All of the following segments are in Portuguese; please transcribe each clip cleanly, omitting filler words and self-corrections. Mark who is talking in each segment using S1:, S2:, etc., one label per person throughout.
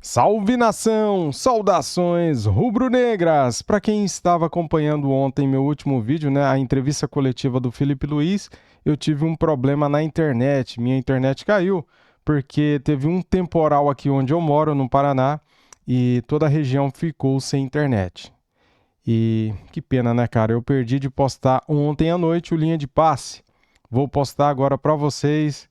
S1: Salve nação! Saudações rubro-negras! Para quem estava acompanhando ontem meu último vídeo, né, a entrevista coletiva do Felipe Luiz, eu tive um problema na internet. Minha internet caiu porque teve um temporal aqui onde eu moro, no Paraná, e toda a região ficou sem internet. E que pena, né, cara? Eu perdi de postar ontem à noite o Linha de Passe. Vou postar agora para vocês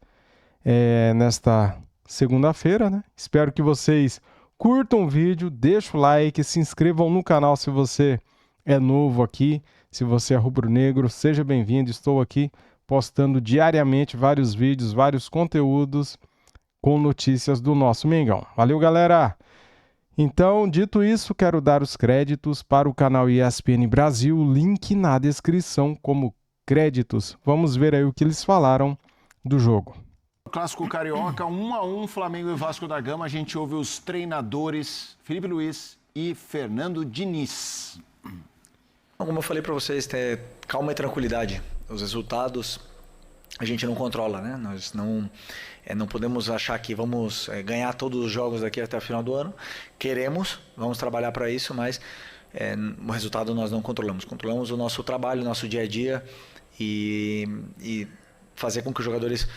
S1: nesta segunda-feira, né? Espero que vocês curtam o vídeo, deixem o like, se inscrevam no canal se você é novo aqui, se você é rubro-negro, seja bem-vindo. Estou aqui postando diariamente vários vídeos, vários conteúdos com notícias do nosso Mengão. Valeu, galera! Então, dito isso, quero dar os créditos para o canal ESPN Brasil, link na descrição como créditos. Vamos ver aí o que eles falaram do jogo.
S2: Clássico Carioca, 1-1, Flamengo e Vasco da Gama. A gente ouve os treinadores Felipe Luiz e Fernando Diniz.
S3: Como eu falei para vocês, ter calma e tranquilidade. Os resultados a gente não controla, né? Nós não podemos achar que vamos ganhar todos os jogos daqui até o final do ano. Queremos, vamos trabalhar para isso, mas o resultado nós não controlamos. Controlamos o nosso trabalho, o nosso dia a dia e fazer com que os jogadores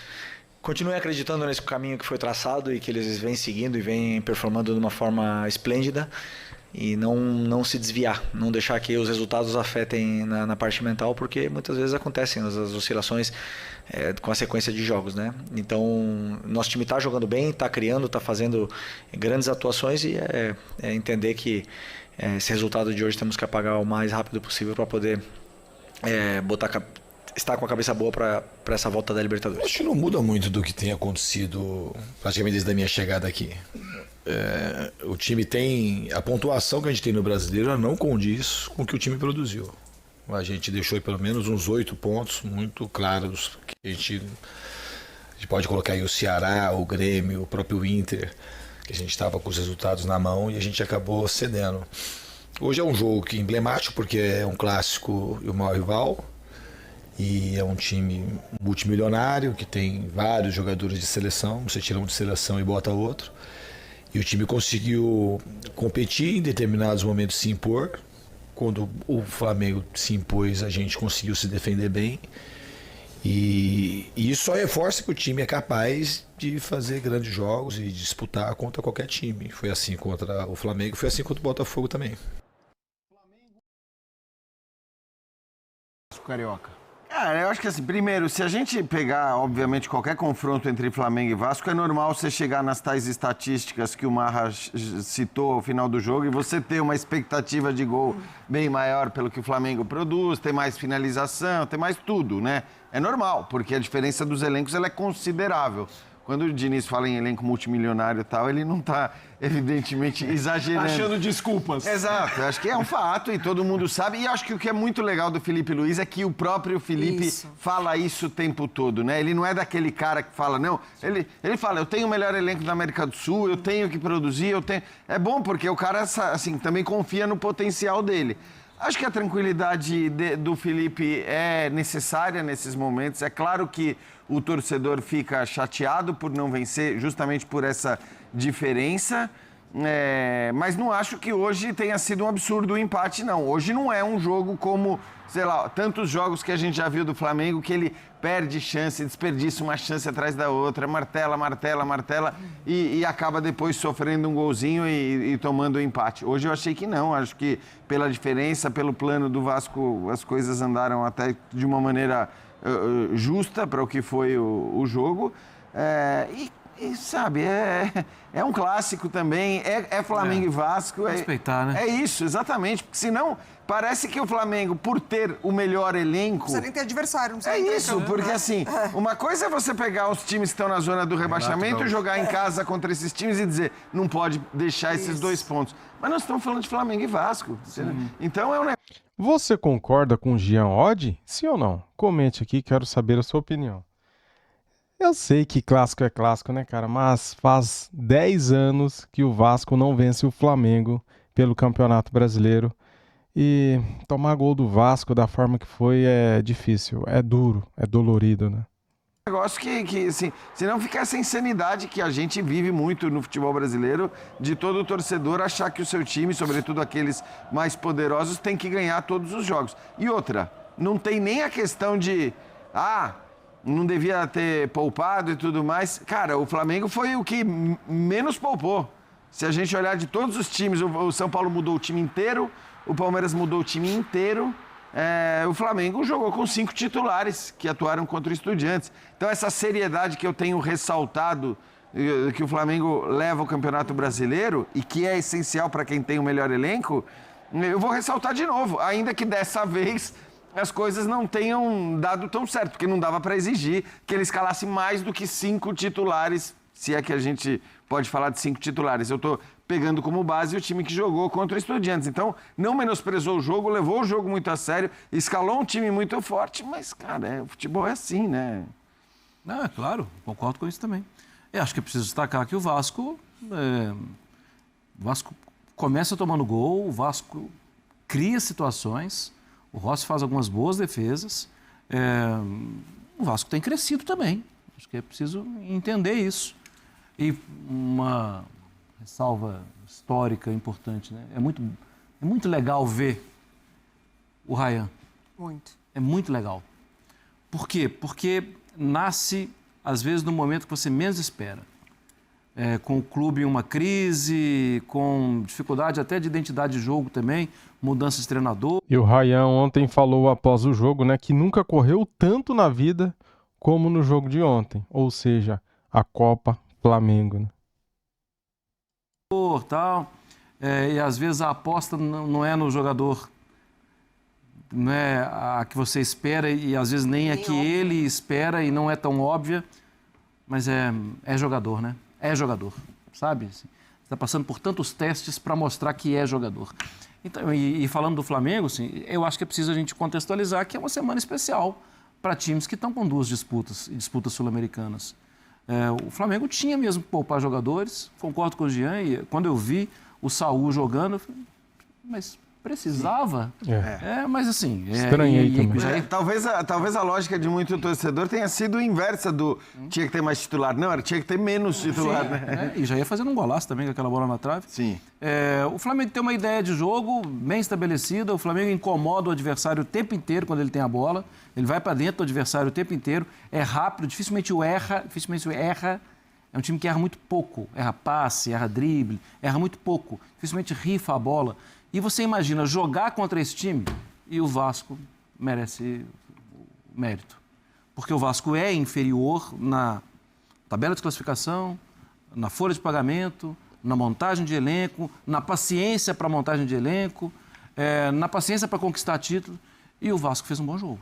S3: continuem acreditando nesse caminho que foi traçado e que eles vêm seguindo e vêm performando de uma forma esplêndida e não se desviar, não deixar que os resultados afetem na parte mental, porque muitas vezes acontecem as oscilações com a sequência de jogos, né? Então, nosso time está jogando bem, está criando, está fazendo grandes atuações e entender que esse resultado de hoje temos que apagar o mais rápido possível para poder estar com a cabeça boa para essa volta da Libertadores.
S4: Acho que não muda muito do que tem acontecido praticamente desde a minha chegada aqui. O time tem... A pontuação que a gente tem no Brasileiro não condiz com o que o time produziu. A gente deixou aí pelo menos uns 8 pontos muito claros. Que a gente pode colocar aí o Ceará, o Grêmio, o próprio Inter, que a gente estava com os resultados na mão e a gente acabou cedendo. Hoje é um jogo emblemático porque é um clássico e o maior rival. E é um time multimilionário que tem vários jogadores de seleção. Você tira um de seleção e bota outro. E o time conseguiu competir, em determinados momentos se impor. Quando o Flamengo se impôs, a gente conseguiu se defender bem. E isso só reforça que o time é capaz de fazer grandes jogos e disputar contra qualquer time. Foi assim contra o Flamengo, foi assim contra o Botafogo também.
S2: Carioca. Cara, eu acho que assim, primeiro, se a gente pegar, obviamente, qualquer confronto entre Flamengo e Vasco, é normal você chegar nas tais estatísticas que o Marra citou ao final do jogo e você ter uma expectativa de gol bem maior pelo que o Flamengo produz, ter mais finalização, ter mais tudo, né? É normal, porque a diferença dos elencos ela é considerável. Quando o Diniz fala em elenco multimilionário e tal, ele não está, evidentemente, exagerando.
S5: Achando desculpas.
S2: Exato, acho que é um fato e todo mundo sabe. E acho que o que é muito legal do Felipe Luiz é que o próprio Felipe fala isso o tempo todo, né? Ele não é daquele cara que fala, não. Ele fala, eu tenho o melhor elenco da América do Sul, eu tenho que produzir, eu tenho... É bom porque o cara, assim, também confia no potencial dele. Acho que a tranquilidade do Felipe é necessária nesses momentos. É claro que o torcedor fica chateado por não vencer, justamente por essa diferença. Mas não acho que hoje tenha sido um absurdo o empate, não. Hoje não é um jogo como, sei lá, tantos jogos que a gente já viu do Flamengo, que ele perde chance, desperdiça uma chance atrás da outra, martela e acaba depois sofrendo um golzinho e tomando o empate. Hoje eu achei que não, acho que pela diferença, pelo plano do Vasco, as coisas andaram até de uma maneira justa para o que foi o jogo. E sabe, é um clássico também, é Flamengo e Vasco.
S5: Respeitar, né?
S2: É isso, exatamente. Porque senão, parece que o Flamengo, por ter o melhor elenco...
S6: Não precisa nem ter adversário, não precisa
S2: É
S6: nem ter
S2: isso,
S6: campo,
S2: porque
S6: né?
S2: assim, uma coisa é você pegar os times que estão na zona do rebaixamento, jogar em casa contra esses times e dizer, não pode deixar esses 2 pontos. Mas nós estamos falando de Flamengo e Vasco. Então é um negócio...
S1: Você concorda com o Jean Oddi? Sim ou não? Comente aqui, quero saber a sua opinião. Eu sei que clássico é clássico, né, cara? Mas faz 10 anos que o Vasco não vence o Flamengo pelo Campeonato Brasileiro. E tomar gol do Vasco da forma que foi é difícil, é duro, é dolorido, né?
S2: Negócio que assim, senão fica essa insanidade que a gente vive muito no futebol brasileiro, de todo torcedor achar que o seu time, sobretudo aqueles mais poderosos, tem que ganhar todos os jogos. E outra, não tem nem a questão de, não devia ter poupado e tudo mais. Cara, o Flamengo foi o que menos poupou. Se a gente olhar de todos os times, o São Paulo mudou o time inteiro, o Palmeiras mudou o time inteiro. O Flamengo jogou com 5 titulares que atuaram contra o Estudiantes. Então essa seriedade que eu tenho ressaltado, que o Flamengo leva o Campeonato Brasileiro e que é essencial para quem tem o melhor elenco, eu vou ressaltar de novo, ainda que dessa vez as coisas não tenham dado tão certo, porque não dava para exigir que ele escalasse mais do que 5 titulares, se é que a gente pode falar de 5 titulares. Eu estou pegando como base o time que jogou contra o Estudiantes. Então, não menosprezou o jogo, levou o jogo muito a sério, escalou um time muito forte, mas, cara, o futebol é assim, né?
S5: Não, é claro, concordo com isso também. Eu acho que é preciso destacar que o Vasco começa tomando gol, o Vasco cria situações, o Rossi faz algumas boas defesas, o Vasco tem crescido também. Acho que é preciso entender isso. E uma ressalva histórica importante, né? É muito legal ver o Rayan.
S6: Muito.
S5: É muito legal. Por quê? Porque nasce, às vezes, no momento que você menos espera. Com o clube em uma crise, com dificuldade até de identidade de jogo também, mudança de treinador.
S1: E o Rayan ontem falou após o jogo, né, que nunca correu tanto na vida como no jogo de ontem. Ou seja, a Copa Flamengo, né?
S5: Tal, e às vezes a aposta não é no jogador, não é a que você espera e às vezes nem a que ele espera e não é tão óbvia, mas é jogador, né? É jogador, sabe? Está passando por tantos testes para mostrar que é jogador. Então, e falando do Flamengo, assim, eu acho que é preciso a gente contextualizar que é uma semana especial para times que estão com 2 disputas sul-americanas. O Flamengo tinha mesmo que poupar jogadores, concordo com o Jean, e quando eu vi o Saúl jogando, eu falei, mas precisava? Mas assim...
S1: Estranhei também.
S2: Talvez a lógica de muito torcedor tenha sido inversa do tinha que ter mais titular. Não, tinha que ter menos titular, né?
S5: E já ia fazendo um golaço também com aquela bola na trave.
S2: Sim.
S5: O Flamengo tem uma ideia de jogo bem estabelecida, o Flamengo incomoda o adversário o tempo inteiro quando ele tem a bola, ele vai para dentro do adversário o tempo inteiro, é rápido, dificilmente erra. É um time que erra muito pouco, erra passe, erra drible, erra muito pouco, dificilmente rifa a bola. E você imagina jogar contra esse time e o Vasco merece mérito. Porque o Vasco é inferior na tabela de classificação, na folha de pagamento, na montagem de elenco, na paciência para montagem de elenco, na paciência para conquistar título. E o Vasco fez um bom jogo.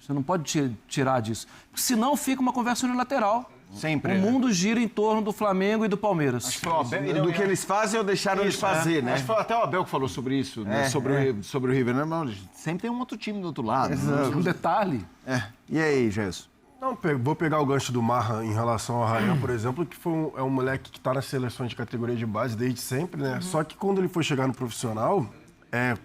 S5: Você não pode tirar disso. Senão fica uma conversa unilateral.
S2: Sempre.
S5: O mundo gira em torno do Flamengo e do Palmeiras.
S2: Acho que foi o Abel, do que eles fazem ou deixaram de fazer, né?
S7: Acho que foi até o Abel que falou sobre isso, né? Sobre o River. Não, sempre tem um outro time do outro lado.
S5: Um detalhe.
S7: E aí, Gerson?
S8: Não, vou pegar o gancho do Marra em relação ao Rayan, por exemplo, que é um moleque que está nas seleções de categoria de base desde sempre, né? Só que quando ele foi chegar no profissional,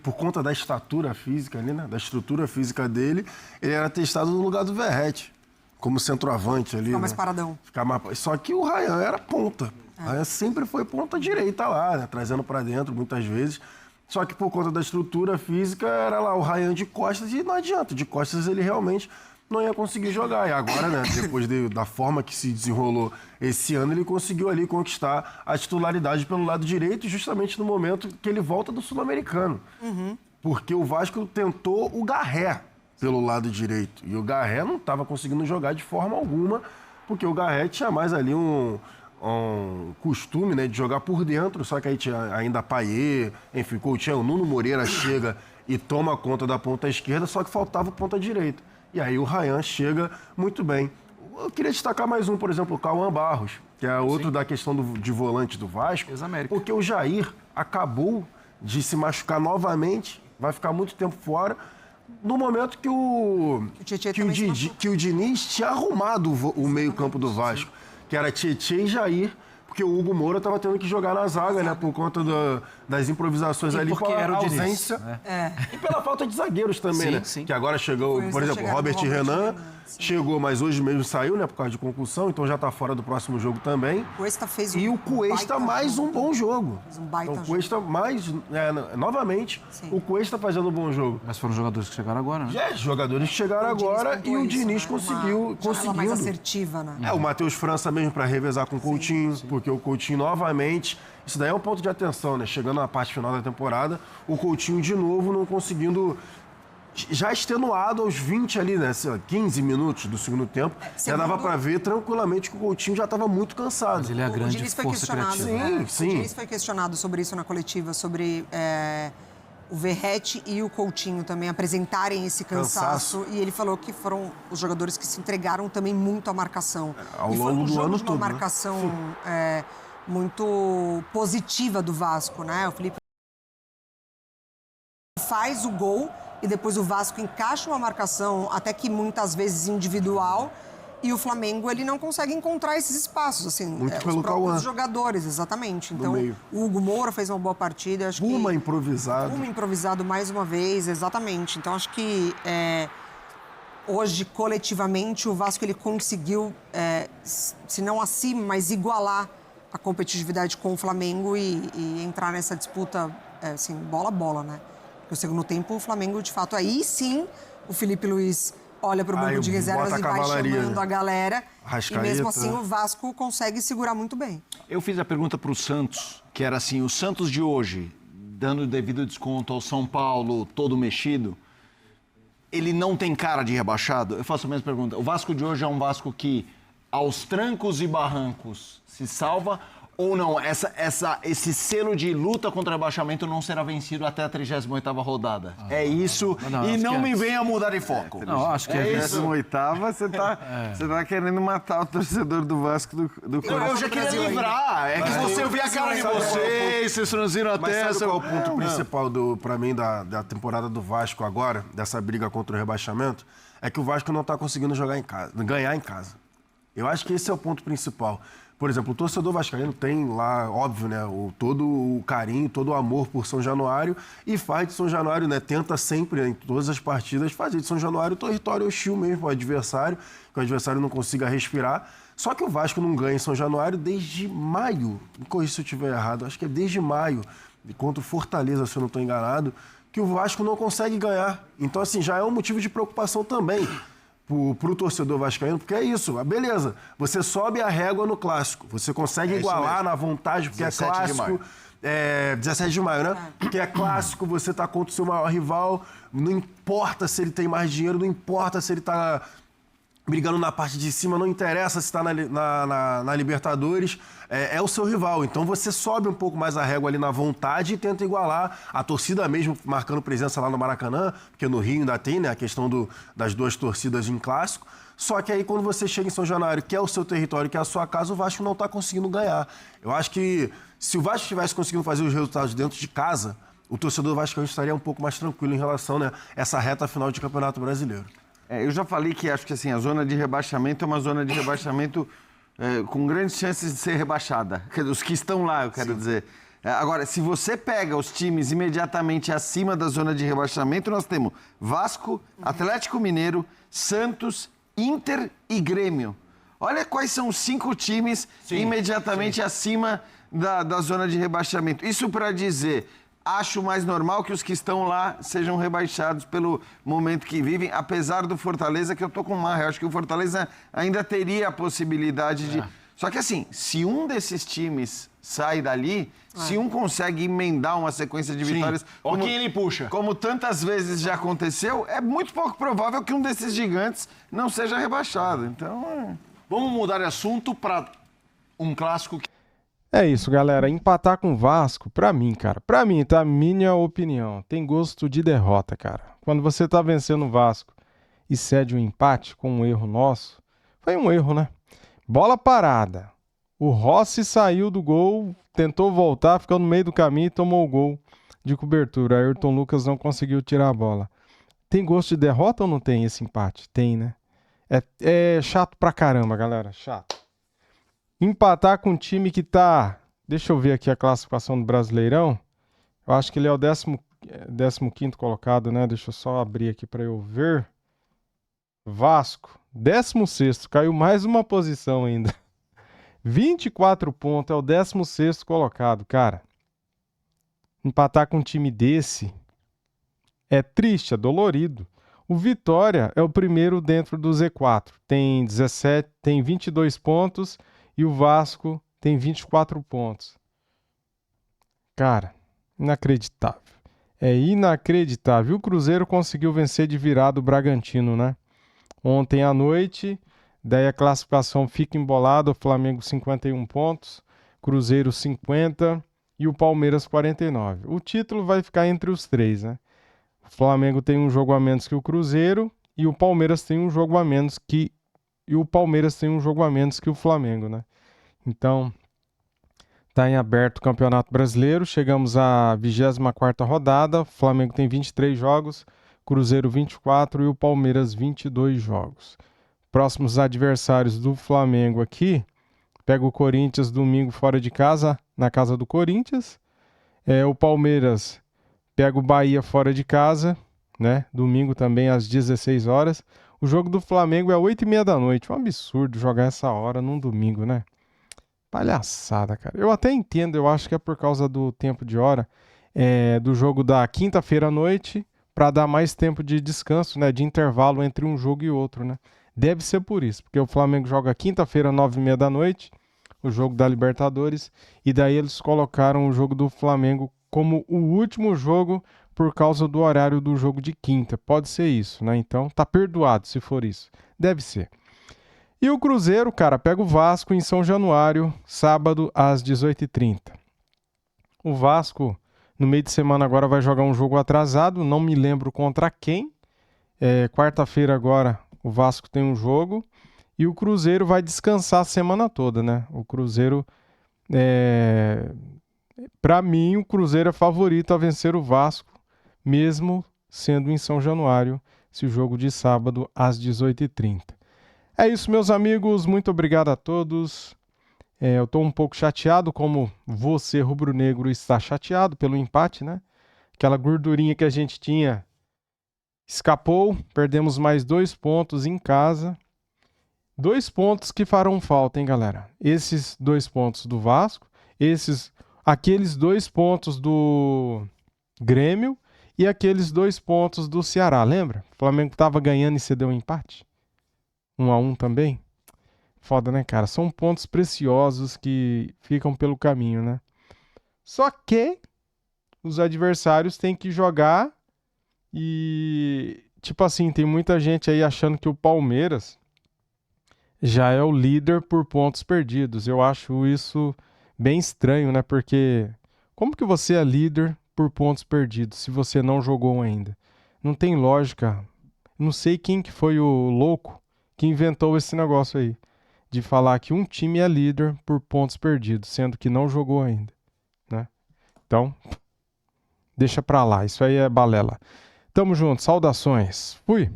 S8: por conta da estatura física ali, né? Da estrutura física dele, ele era testado no lugar do Verratti, como centroavante ali.
S6: Ficar mais
S8: né?
S6: paradão.
S8: Só que o Rayan era ponta. O Rayan sempre foi ponta direita lá, né? Trazendo para dentro muitas vezes. Só que por conta da estrutura física, era lá o Rayan de costas e não adianta. De costas ele realmente não ia conseguir jogar. E agora, né, depois da forma que se desenrolou esse ano, ele conseguiu ali conquistar a titularidade pelo lado direito, justamente no momento que ele volta do Sul-Americano. Porque o Vasco tentou o Garré pelo lado direito. E o Garré não estava conseguindo jogar de forma alguma, porque o Garré tinha mais ali um costume, né, de jogar por dentro, só que aí tinha ainda Payet, enfim, o Nuno Moreira chega e toma conta da ponta esquerda, só que faltava a ponta direita. E aí o Rayan chega muito bem. Eu queria destacar mais um, por exemplo, o Cauã Barros, que é outro da questão de volante do Vasco, porque o Jair acabou de se machucar novamente, vai ficar muito tempo fora, no momento que o Diniz tinha arrumado o meio-campo do Vasco, que era Tietê e Jair, porque o Hugo Moura estava tendo que jogar na zaga, né? Por conta das improvisações ali,
S5: porque
S8: pela
S5: era o Diniz,
S8: ausência.
S5: né?
S8: E pela falta de zagueiros também,
S5: Sim,
S8: né?
S5: sim.
S8: Que agora chegou,
S6: Foi
S8: por
S6: essa
S8: exemplo,
S6: chegada
S8: Robert
S6: do Robert
S8: Renan.
S6: Renan, sim.
S8: Chegou, mas hoje mesmo saiu, né? Por causa de concussão, então já tá fora do próximo jogo também.
S6: Cuesta fez um
S8: E o Cuesta
S6: baita
S8: mais um
S6: jogo.
S8: bom jogo.
S6: Fez um baita
S8: Então, o Cuesta mais... novamente,
S6: Sim.
S8: o Cuesta fazendo um bom jogo.
S5: Mas foram jogadores que chegaram agora, né?
S8: Jogadores que chegaram agora e o Diniz conseguiu.
S6: Uma janela mais
S8: conseguindo.
S6: assertiva, né?
S8: O Matheus França mesmo para revezar com o Coutinho, porque o Coutinho novamente... Isso daí é um ponto de atenção, né? Chegando na parte final da temporada, o Coutinho de novo não conseguindo... Já extenuado aos 20 ali, né? Sei lá, 15 minutos do segundo tempo, já dava para ver tranquilamente que o Coutinho já estava muito cansado.
S5: Mas ele é a
S6: O
S5: grande
S6: Diniz foi
S5: força
S6: questionado,
S5: criativa.
S6: né?
S8: Sim.
S6: O Diniz foi questionado sobre isso na coletiva, sobre o Verratti e o Coutinho também apresentarem esse cansaço. E ele falou que foram os jogadores que se entregaram também muito à marcação.
S8: Ao
S6: E foi
S8: longo
S6: um
S8: do
S6: jogo
S8: ano
S6: de uma
S8: todo, né?
S6: marcação muito positiva do Vasco, né? O Felipe faz o gol e depois o Vasco encaixa uma marcação, até que muitas vezes individual, e o Flamengo ele não consegue encontrar esses espaços, assim,
S8: Muito
S6: os
S8: pelo
S6: próprios
S8: Cauã.
S6: jogadores, exatamente. Então,
S8: meio.
S6: o Hugo Moura fez uma boa partida, acho
S8: Uma
S6: que
S8: improvisada.
S6: uma improvisado mais uma vez, exatamente. Então, acho que hoje, coletivamente, o Vasco ele conseguiu, se não acima, mas igualar a competitividade com o Flamengo e entrar nessa disputa, assim, bola a bola, né? Porque o segundo tempo, o Flamengo, de fato, aí sim, o Felipe Luiz olha para o banco de reservas
S8: bota a
S6: e vai
S8: cavalaria,
S6: chamando
S8: né?
S6: a galera. E
S8: Arrascaeta.
S6: mesmo assim, o Vasco consegue segurar muito bem.
S7: Eu fiz a pergunta para o Santos, que era assim, o Santos de hoje, dando o devido desconto ao São Paulo, todo mexido, ele não tem cara de rebaixado? Eu faço a mesma pergunta. O Vasco de hoje é um Vasco que, aos trancos e barrancos, se salva ou não? Esse selo de luta contra o rebaixamento não será vencido até a 38ª rodada. É isso,
S5: não,
S7: e
S5: acho
S7: não
S5: que
S7: me venha mudar de foco.
S5: Não, acho que é isso.
S2: 38ª, você tá querendo matar o torcedor do Vasco do
S7: Eu já queria livrar. É que você viu a cara de vocês, vocês franziram a
S8: Mas sabe
S7: testa.
S8: qual é o ponto principal, pra mim, da temporada do Vasco agora, dessa briga contra o rebaixamento? É que o Vasco não tá conseguindo jogar em casa, ganhar em casa. Eu acho que esse é o ponto principal. Por exemplo, o torcedor vascaíno tem lá, óbvio, né, todo o carinho, todo o amor por São Januário e faz de São Januário, né, tenta sempre, né, em todas as partidas, fazer de São Januário território hostil mesmo, o adversário, que o adversário não consiga respirar. Só que o Vasco não ganha em São Januário desde maio, me corrija se eu estiver errado, acho que é desde maio, contra o Fortaleza, se eu não estou enganado, que o Vasco não consegue ganhar. Então, assim, já é um motivo de preocupação também para o torcedor vascaíno, porque é isso, beleza, você sobe a régua no clássico, você consegue igualar na vontade, porque é
S7: 17 de
S8: clássico,
S7: maio.
S8: 17 de maio, né? Porque é clássico, você tá contra o seu maior rival, não importa se ele tem mais dinheiro, não importa se ele tá brigando na parte de cima, não interessa se está na Libertadores, é o seu rival. Então você sobe um pouco mais a régua ali na vontade e tenta igualar. A torcida mesmo marcando presença lá no Maracanã, porque no Rio ainda tem, né, a questão das duas torcidas em clássico. Só que aí quando você chega em São Januário, que é o seu território, que é a sua casa, o Vasco não está conseguindo ganhar. Eu acho que se o Vasco estivesse conseguindo fazer os resultados dentro de casa, o torcedor vascaíno estaria um pouco mais tranquilo em relação, né, a essa reta final de Campeonato Brasileiro.
S2: Eu já falei que acho que assim, a zona de rebaixamento é uma zona de rebaixamento com grandes chances de ser rebaixada. Os que estão lá, eu quero dizer. Agora, se você pega os times imediatamente acima da zona de rebaixamento, nós temos Vasco, Atlético Mineiro, Santos, Inter e Grêmio. Olha quais são os 5 times imediatamente acima da zona de rebaixamento. Isso para dizer... Acho mais normal que os que estão lá sejam rebaixados pelo momento que vivem, apesar do Fortaleza, que eu tô com marra. Eu acho que o Fortaleza ainda teria a possibilidade de... Só que assim, se um desses times sai dali, se um consegue emendar uma sequência de vitórias...
S7: Ó quem ele puxa.
S2: Como tantas vezes já aconteceu, é muito pouco provável que um desses gigantes não seja rebaixado. Então...
S7: Vamos mudar de assunto para um clássico que...
S1: É isso, galera. Empatar com o Vasco, pra mim, cara. Pra mim, tá? Minha opinião. Tem gosto de derrota, cara. Quando você tá vencendo o Vasco e cede um empate com um erro nosso, foi um erro, né? Bola parada. O Rossi saiu do gol, tentou voltar, ficou no meio do caminho e tomou o gol de cobertura. Ayrton Lucas não conseguiu tirar a bola. Tem gosto de derrota ou não tem esse empate? Tem, né? É chato pra caramba, galera. Chato. empatar com um time que tá... Deixa eu ver aqui a classificação do Brasileirão. Eu acho que ele é o 15º colocado, né? Deixa eu só abrir aqui para eu ver. Vasco, 16º, caiu mais uma posição ainda. 24 pontos, é o 16º colocado, cara. Empatar com um time desse é triste, é dolorido. O Vitória é o primeiro dentro do Z4. Tem 22 pontos e o Vasco tem 24 pontos. Cara, inacreditável. É inacreditável. O Cruzeiro conseguiu vencer de virada o Bragantino, né? Ontem à noite, daí a classificação fica embolada, o Flamengo 51 pontos, Cruzeiro 50 e o Palmeiras 49. O título vai ficar entre os três, né? O Flamengo tem um jogo a menos que o Cruzeiro e o Palmeiras tem um jogo a menos que o Flamengo, né? Então, tá em aberto o Campeonato Brasileiro, chegamos à 24ª rodada, o Flamengo tem 23 jogos, Cruzeiro 24 e o Palmeiras 22 jogos. Próximos adversários do Flamengo aqui, pega o Corinthians domingo fora de casa, na casa do Corinthians. O Palmeiras pega o Bahia fora de casa, né? Domingo também às 16 horas. O jogo do Flamengo é 8h30 da noite. Um absurdo jogar essa hora num domingo, né? Palhaçada, cara. Eu até entendo, eu acho que é por causa do tempo de hora do jogo da quinta-feira à noite, para dar mais tempo de descanso, né? De intervalo entre um jogo e outro, né? Deve ser por isso, porque o Flamengo joga quinta-feira, 9h30 da noite, o jogo da Libertadores, e daí eles colocaram o jogo do Flamengo como o último jogo por causa do horário do jogo de quinta. Pode ser isso, né? Então tá perdoado se for isso. Deve ser. E o Cruzeiro, cara, pega o Vasco em São Januário, sábado às 18h30. O Vasco, no meio de semana agora, vai jogar um jogo atrasado, não me lembro contra quem. Quarta-feira agora o Vasco tem um jogo e o Cruzeiro vai descansar a semana toda, né? O Cruzeiro, para mim, o Cruzeiro é favorito a vencer o Vasco, mesmo sendo em São Januário, esse jogo de sábado às 18h30. É isso, meus amigos, muito obrigado a todos. Eu estou um pouco chateado, como você, rubro-negro, está chateado pelo empate, né? Aquela gordurinha que a gente tinha escapou, perdemos mais 2 pontos em casa. 2 pontos que farão falta, hein, galera? Esses 2 pontos do Vasco, aqueles 2 pontos do Grêmio e aqueles 2 pontos do Ceará, lembra? O Flamengo estava ganhando e cedeu um empate. 1-1 também. Foda, né, cara? São pontos preciosos que ficam pelo caminho, né? Só que os adversários têm que jogar e, tipo assim, tem muita gente aí achando que o Palmeiras já é o líder por pontos perdidos. Eu acho isso bem estranho, né? Porque como que você é líder por pontos perdidos se você não jogou ainda? Não tem lógica. Não sei quem que foi o louco que inventou esse negócio aí, de falar que um time é líder por pontos perdidos, sendo que não jogou ainda, né? Então, deixa pra lá, isso aí é balela. Tamo junto, saudações. Fui!